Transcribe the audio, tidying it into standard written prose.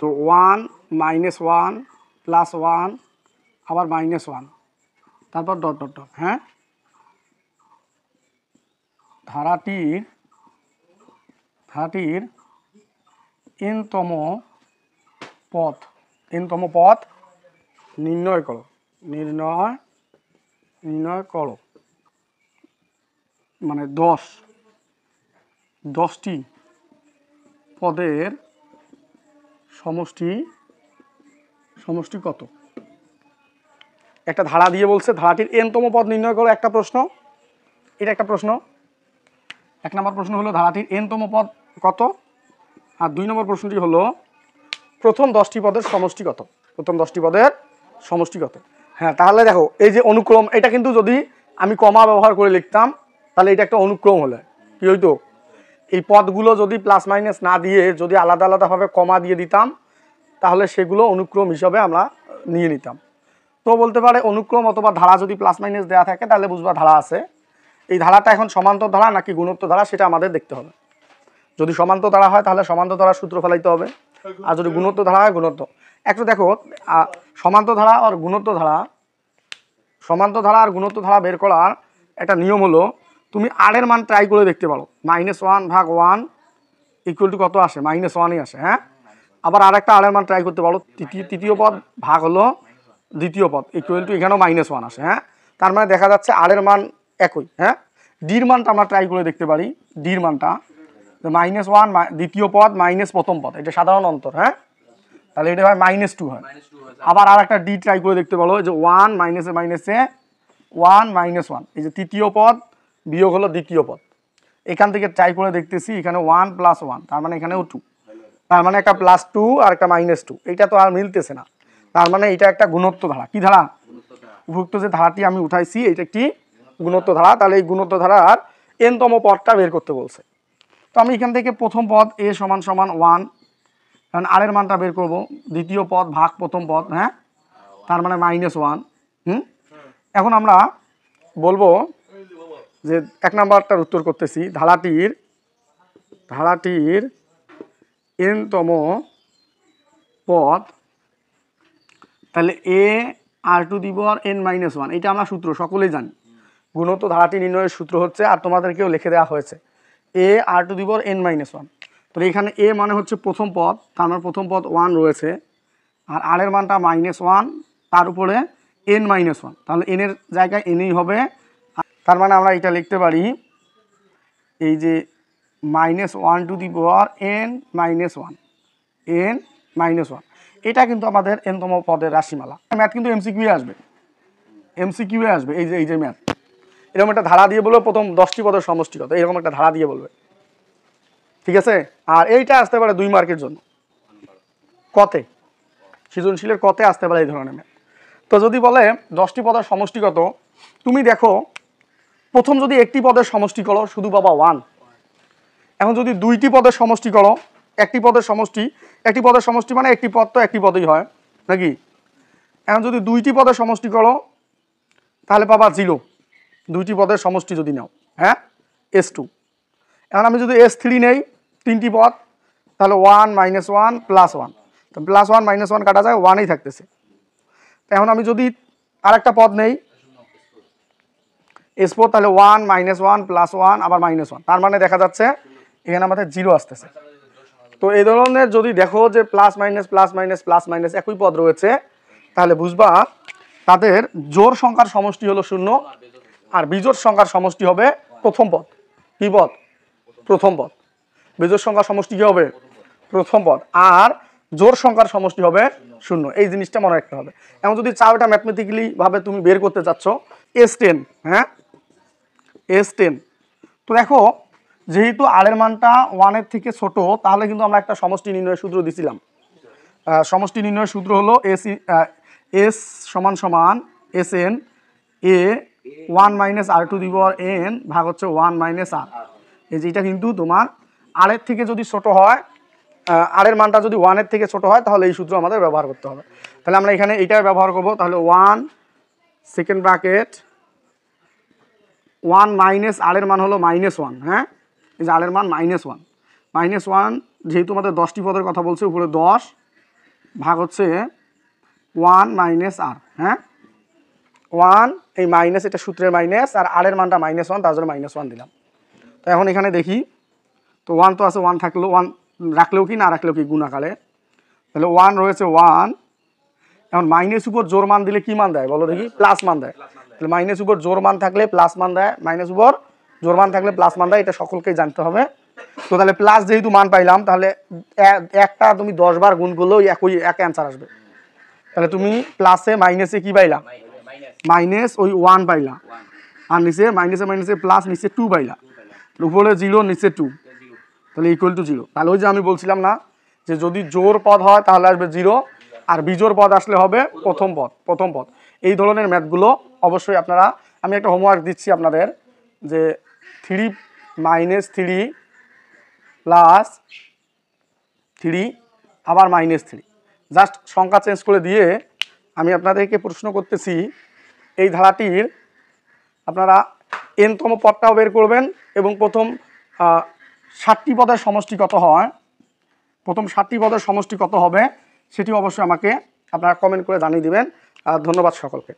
তো 1 -1 +1 আবার -1 তারপর ডট ডট ডট। হ্যাঁ, ধারাটির n-তম পদ নির্ণয় করো। মানে 10টি পদের সমষ্টি কত? একটা ধারা দিয়ে বলছে ধারাটির n-তম পদ নির্ণয় করো, একটা প্রশ্ন, এটা একটা প্রশ্ন। 1 নম্বর প্রশ্ন হলো ধারাটির n-তম পদ কত, আর 2 নম্বর প্রশ্নটি হলো প্রথম 10টি পদের সমষ্টি কত। হ্যাঁ, তাহলে দেখো এই যে অনুক্রম, এটা কিন্তু যদি আমি কমা ব্যবহার করে লিখতাম তাহলে এটা একটা অনুক্রম হলে কি হইতো, এই পদগুলো যদি প্লাস মাইনাস না দিয়ে যদি আলাদা আলাদাভাবে কমা দিয়ে দিতাম তাহলে সেগুলো অনুক্রম হিসাবে আমরা নিয়ে নিতাম। তো বলতে পারে অনুক্রম অথবা ধারা যদি প্লাস মাইনাস দেওয়া থাকে তাহলে বুঝবা ধারা আছে। এই ধারাটা এখন সমান্তর ধারা নাকি গুণোত্তর ধারা সেটা আমাদের দেখতে হবে। যদি সমান্তর ধারা হয় তাহলে সমান্তর ধারার সূত্র ফেলাইতে হবে, আর যদি গুণোত্তর ধারা হয় গুণোত্তর। একটু দেখো সমান্তর ধারা আর গুণোত্তর ধারা বের করার একটা নিয়ম হলো তুমি আর এর মান ট্রাই করে দেখতে পারো। -1/1 = কত আসে? -1ই আসে। হ্যাঁ, আবার আর একটা আর এর মান ট্রাই করতে পারো, তৃতীয় পদ ভাগ হলো দ্বিতীয় পদ = এখানেও -1 আসে। হ্যাঁ, তার মানে দেখা যাচ্ছে আর এর মান একই। হ্যাঁ, ডির মানটা আমরা ট্রাই করে দেখতে পারি, ডির মানটা -1 দ্বিতীয় পদ মাইনাস প্রথম পদ, এটা সাধারণ অন্তর। হ্যাঁ, তাহলে এটা হয় -2 হয়। আবার আর একটা ডি ট্রাই করে দেখতে পারো, যে 1 - 1 -1, এই যে তৃতীয় পদ বিয়োগ হলো দ্বিতীয় পদ, এখান থেকে ট্রাই করে দেখতেছি, এখানে 1 + 1 তার মানে এখানেও 2, তার মানে একটা +2 আর একটা -2, এটা তো আর মিলতেছে না। তার মানে এটা একটা গুণোত্তর ধারা। কি ধারা? উপযুক্ত যে ধারাটি আমি উঠাইছি এটা একটি গুণোত্তর ধারা। তাহলে এই গুণোত্তর ধারার n-তম পদটা বের করতে বলছে। তো আমি এখান থেকে প্রথম পদ a = 1, কারণ আর এর মানটা বের করব, দ্বিতীয় পদ ভাগ প্রথম পদ। হ্যাঁ, তার মানে -1। এখন আমরা বলবো যে 1 নাম্বারটার উত্তর করতেছি, ধারাটির n-তম পদ, তাহলে a⁴n-1, এটা আমরা সূত্র সকলেই জানি। গুণোত্তর ধারাটি নির্ণয়ের সূত্র হচ্ছে, আর তোমাদেরকেও লিখে দেওয়া হয়েছে, a⁴n-1। তো এখানে a মানে হচ্ছে প্রথম পদ, তার মানে প্রথম পদ 1 রয়েছে, আর আর এর মানটা -1, তার উপরে n-1, তাহলে n এর জায়গায় nই হবে। তার মানে আমরা এটা লিখতে পারি, এই যে -1n-1, এটা কিন্তু আমাদের n-তম পদের রাশিমালা। ম্যাথ কিন্তু এমসিকিউ আসবে, এই যে ম্যাথ এরকম একটা ধারা দিয়ে বলবে প্রথম 10টি পদের সমষ্টি কত, এরকম একটা ধারা দিয়ে বলবে, ঠিক আছে। আর এইটা আসতে পারে 2 মার্কের জন্য, কতে, সৃজনশীলের কতে আসতে পারে এই ধরনের ম্যাথ। তো যদি বলে 10টি পদের সমষ্টি কত, তুমি দেখো প্রথম যদি একটি পদের সমষ্টি করো শুধু পাবা 1। এখন যদি 2টি পদের সমষ্টি করো, একটি পদের সমষ্টি মানে একটি পদ তো একটি পদেই হয় নাকি। এখন যদি 2টি পদের সমষ্টি করো তাহলে পাবা 0, 2টি পদের সমষ্টি যদি নাও। হ্যাঁ, S2। এখন আমি যদি S3 নেই, 3টি পদ, তাহলে 1 - 1 + 1, তো +1 - 1 কাটা যায়, 1ই থাকতেছে। এখন আমি যদি আরেকটা পদ নেই S4, তাহলে 1 - 1 + 1 আবার -1, তার মানে দেখা যাচ্ছে এখানে আমাদের 0 আসতেছে। তো এই ধরনের যদি দেখো যে প্লাস মাইনাস একই পদ রয়েছে, তাহলে বুঝবা তাদের জোড় সংখ্যার সমষ্টি হলো 0, আর বিজোড় সংখ্যার সমষ্টি হবে প্রথম পদ। কি পদ? প্রথম পদ। বিজোড় সংখ্যার সমষ্টি কি হবে? প্রথম পদ। আর জোড় সংখ্যার সমষ্টি হবে 0, এই জিনিসটা মনে রাখতে হবে। এখন যদি চাও এটা ম্যাথমেটিক্যালি ভাবে তুমি বের করতে চাচ্ছ, S10, হ্যাঁ S10, তো দেখো যেহেতু আর এর মানটা 1 এর থেকে ছোট, তাহলে কিন্তু আমরা একটা সমষ্টি নির্ণয়ের সূত্র দিছিলাম। সমষ্টি নির্ণয়ের সূত্র হলো S = Sn a1 - r⁴n ভাগ হচ্ছে 1 - r। এই যে এটা কিন্তু তোমার আর এর থেকে যদি ছোট হয়, আর এর মানটা যদি 1 এর থেকে ছোট হয়, তাহলে এই সূত্র আমাদের ব্যবহার করতে হবে। তাহলে আমরা এখানে এইটাই ব্যবহার করব। তাহলে 1 সেকেন্ড ব্র্যাকেট 1 মাইনাস আর এর মান হলো -1। হ্যাঁ, এই যে আর এর মান -1, যেহেতু আমাদের 10টি পদের কথা বলছে, উপরে 10 ভাগ হচ্ছে 1 মাইনাস আর, হ্যাঁ 1 এই মাইনাস, এটা সূত্রের মাইনাস, আর আর এর মানটা -1, তার জন্য -1 দিলাম। তো এখন এখানে দেখি, তো 1 তো আছে, 1 থাকলেও 1 রাখলেও কি না রাখলেও কি গুণ আকারে, তাহলে 1 রয়েছে 1। এখন মাইনাস উপর জোর মান দিলে কি মান দেয় বলো দেখি? প্লাস মান দেয়। তাহলে মাইনাস উপর জোর মান থাকলে প্লাস মান দেয়, মাইনাস উপর জোর মান থাকলে প্লাস মান দেয়, এটা সকলকেই জানতে হবে। তো তাহলে প্লাস যেহেতু মান পাইলাম, তাহলে একটা তুমি 10 বার গুণ করলেও এক অ্যান্সার আসবে। তাহলে তুমি প্লাসে মাইনাসে কি পাইলা? মাইনাস ওই 1 পাইলা, আর নিচে মাইনাসে মাইনাসে প্লাস, নিচে 2 পাইলা, উপরে 0 নিচে 2, তাহলে ইকুয়াল টু 0। তাহলে ওই যে আমি বলছিলাম না যে যদি জোর পদ হয় তাহলে আসবে 0, আর বিজোড় পদ আসলে হবে প্রথম পদ। এই ধরনের ম্যাথগুলো অবশ্যই আপনারা, আমি একটা হোমওয়ার্ক দিচ্ছি আপনাদের, যে 3 - 3 প্লাস 3 আবার -3, জাস্ট সংখ্যা চেঞ্জ করে দিয়ে আমি আপনাদেরকে প্রশ্ন করতেছি, এই ধারাটির আপনারা nতম পদটাও বের করবেন, এবং প্রথম 7টি পদের সমষ্টি কত হয়, প্রথম 7টি পদের সমষ্টি কত হবে সেটি অবশ্যই আমাকে আপনারা কমেন্ট করে জানিয়ে দিবেন। ধন্যবাদ সকলকে।